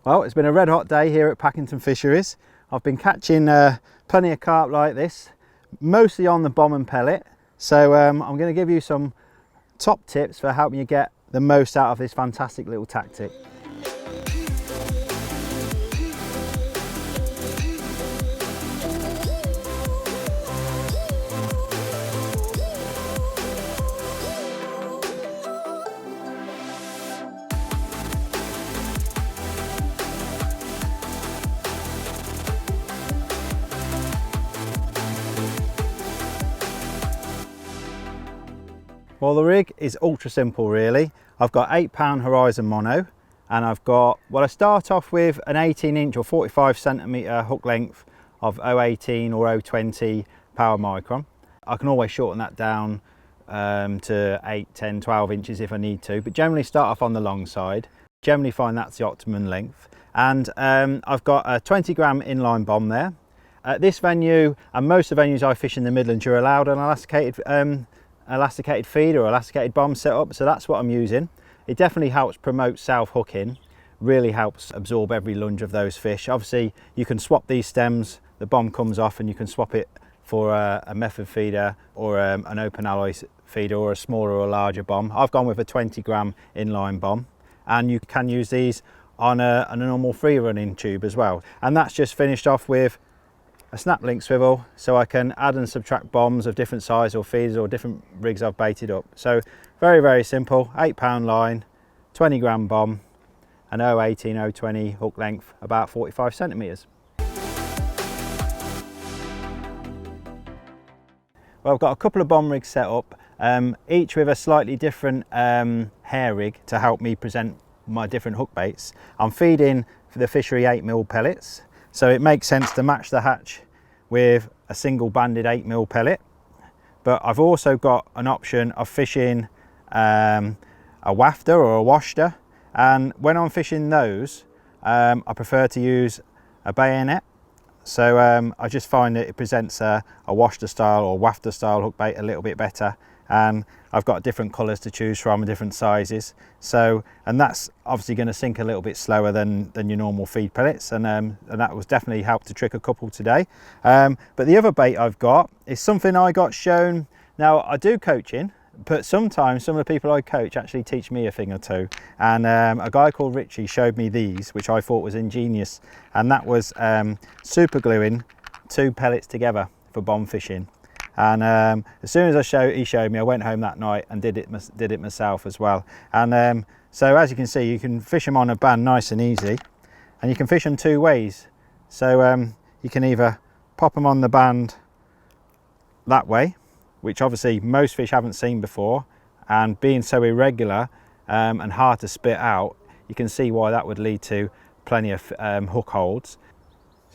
Well, it's been a red hot day here at Packington Fisheries. I've been catching plenty of carp like this, mostly on the bomb and pellet. So I'm going to give you some top tips for helping you get the most out of this fantastic little tactic. Well, the rig is ultra simple really. I've got 8-pound Horizon mono, and I've got, well, I start off with an 18-inch or 45cm hook length of 018 or 020 power micron. I can always shorten that down to 8, 10, 12 inches if I need to, but generally start off on the long side. Generally find that's the optimum length. And I've got a 20-gram inline bomb there. At this venue, and most of the venues I fish in the Midlands, you're allowed an elasticated feed or elasticated bomb setup, so that's what I'm using. It definitely helps promote self hooking, really helps absorb every lunge of those fish. Obviously you can swap these stems, the bomb comes off, and you can swap it for a method feeder or an open alloy feeder or a smaller or larger bomb. I've gone with a 20-gram inline bomb, and you can use these on a normal free running tube as well. And that's just finished off with a snap link swivel, so I can add and subtract bombs of different size or feeders or different rigs I've baited up. So very, very simple. 8-pound line, 20-gram bomb, and 018, 020 hook length, about 45 centimeters. Well, I've got a couple of bomb rigs set up, each with a slightly different hair rig to help me present my different hook baits. I'm feeding for the fishery 8mm pellets. So it makes sense to match the hatch with a single banded 8mm pellet. But I've also got an option of fishing a wafter or a washter. And when I'm fishing those, I prefer to use a bayonet. So I just find that it presents a washter style or wafter style hook bait a little bit better. And I've got different colours to choose from, different sizes. So, and that's obviously going to sink a little bit slower than your normal feed pellets, and that was definitely helped to trick a couple today. But the other bait I've got is something I got shown. Now I do coaching, but sometimes some of the people I coach actually teach me a thing or two. And a guy called Richie showed me these, which I thought was ingenious, and that was super gluing 2 pellets together for bomb fishing. And as soon as he showed me, I went home that night and did it myself as well. And so as you can see, you can fish them on a band nice and easy, and you can fish them 2 ways. So you can either pop them on the band that way, which obviously most fish haven't seen before, and being so irregular and hard to spit out, you can see why that would lead to plenty of hook holds.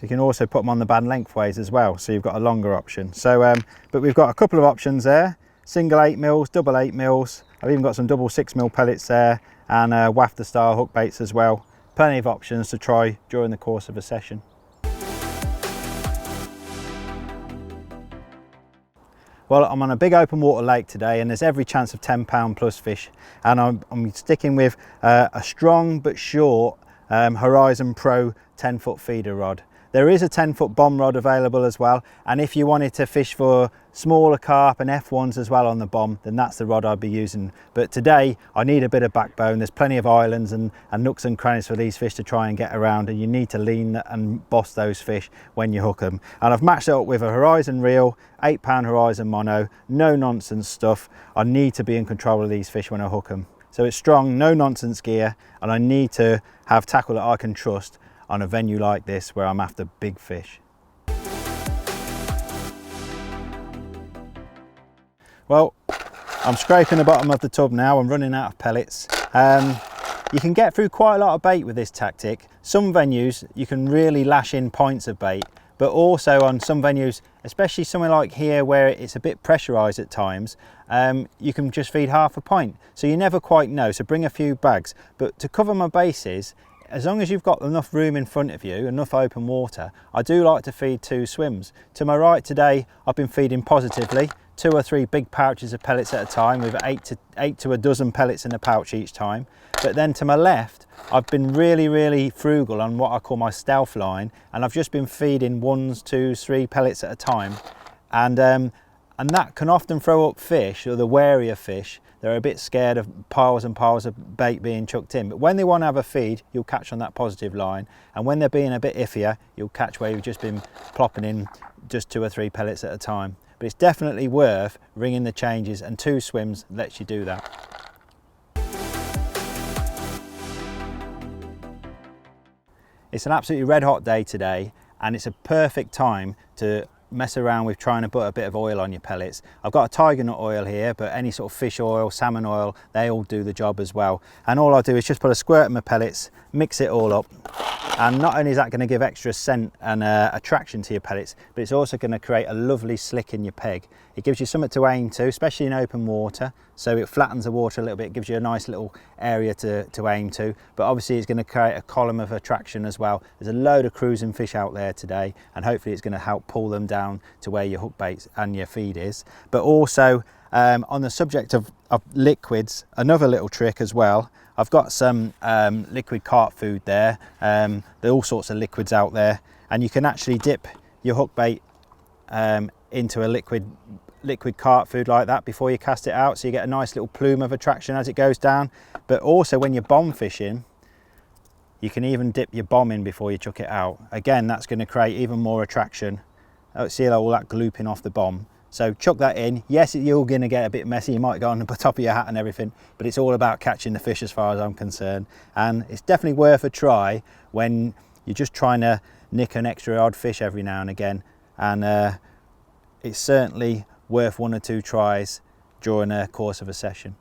You can also put them on the band lengthways as well, so you've got a longer option. So, but we've got a couple of options there: single 8mm, double 8mm. I've even got some double 6mm pellets there, and wafter style hook baits as well. Plenty of options to try during the course of a session. Well, I'm on a big open water lake today, and there's every chance of 10-pound plus fish, and I'm sticking with a strong but short Horizon Pro 10-foot feeder rod. There is a 10-foot bomb rod available as well, and if you wanted to fish for smaller carp and F1s as well on the bomb, then that's the rod I'd be using. But today I need a bit of backbone. There's plenty of islands and nooks and crannies for these fish to try and get around, and you need to lean and boss those fish when you hook them. And I've matched it up with a Horizon reel, 8-pound Horizon mono, no nonsense stuff. I need to be in control of these fish when I hook them. So it's strong, no nonsense gear, and I need to have tackle that I can trust on a venue like this where I'm after big fish. Well, I'm scraping the bottom of the tub now. I'm running out of pellets. You can get through quite a lot of bait with this tactic. Some venues you can really lash in points of bait, but also on some venues, especially somewhere like here where it's a bit pressurized at times, you can just feed half a pint. So you never quite know, so bring a few bags. But to cover my bases, as long as you've got enough room in front of you, enough open water, I do like to feed 2 swims. To my right today, I've been feeding positively 2 or 3 big pouches of pellets at a time with 8 to a dozen pellets in a pouch each time. But then to my left, I've been really frugal on what I call my stealth line, and I've just been feeding 1, 2, 3 pellets at a time. And that can often throw up fish, or the warier fish. They're a bit scared of piles and piles of bait being chucked in. But when they want to have a feed, you'll catch on that positive line. And when they're being a bit iffier, you'll catch where you've just been plopping in just 2 or 3 pellets at a time. But it's definitely worth ringing the changes, and 2 swims lets you do that. It's an absolutely red hot day today, and it's a perfect time to mess around with trying to put a bit of oil on your pellets. I've got a tiger nut oil here, but any sort of fish oil, salmon oil, they all do the job as well. And all I do is just put a squirt in my pellets, mix it all up, and not only is that going to give extra scent and attraction to your pellets, but it's also going to create a lovely slick in your peg. It gives you something to aim to, especially in open water, so it flattens the water a little bit, gives you a nice little area to aim to, but obviously it's going to create a column of attraction as well. There's a load of cruising fish out there today, and hopefully it's going to help pull them down to where your hook baits and your feed is. But also on the subject of liquids, another little trick as well. I've got some liquid carp food there. There are all sorts of liquids out there, and you can actually dip your hook bait into a liquid carp food like that before you cast it out, so you get a nice little plume of attraction as it goes down. But also when you're bomb fishing, you can even dip your bomb in before you chuck it out. Again, that's going to create even more attraction. See all that glooping off the bomb. So chuck that in. Yes, you're going to get a bit messy. You might go on the top of your hat and everything, but it's all about catching the fish as far as I'm concerned. And it's definitely worth a try when you're just trying to nick an extra odd fish every now and again. And it's certainly worth 1 or 2 tries during a course of a session.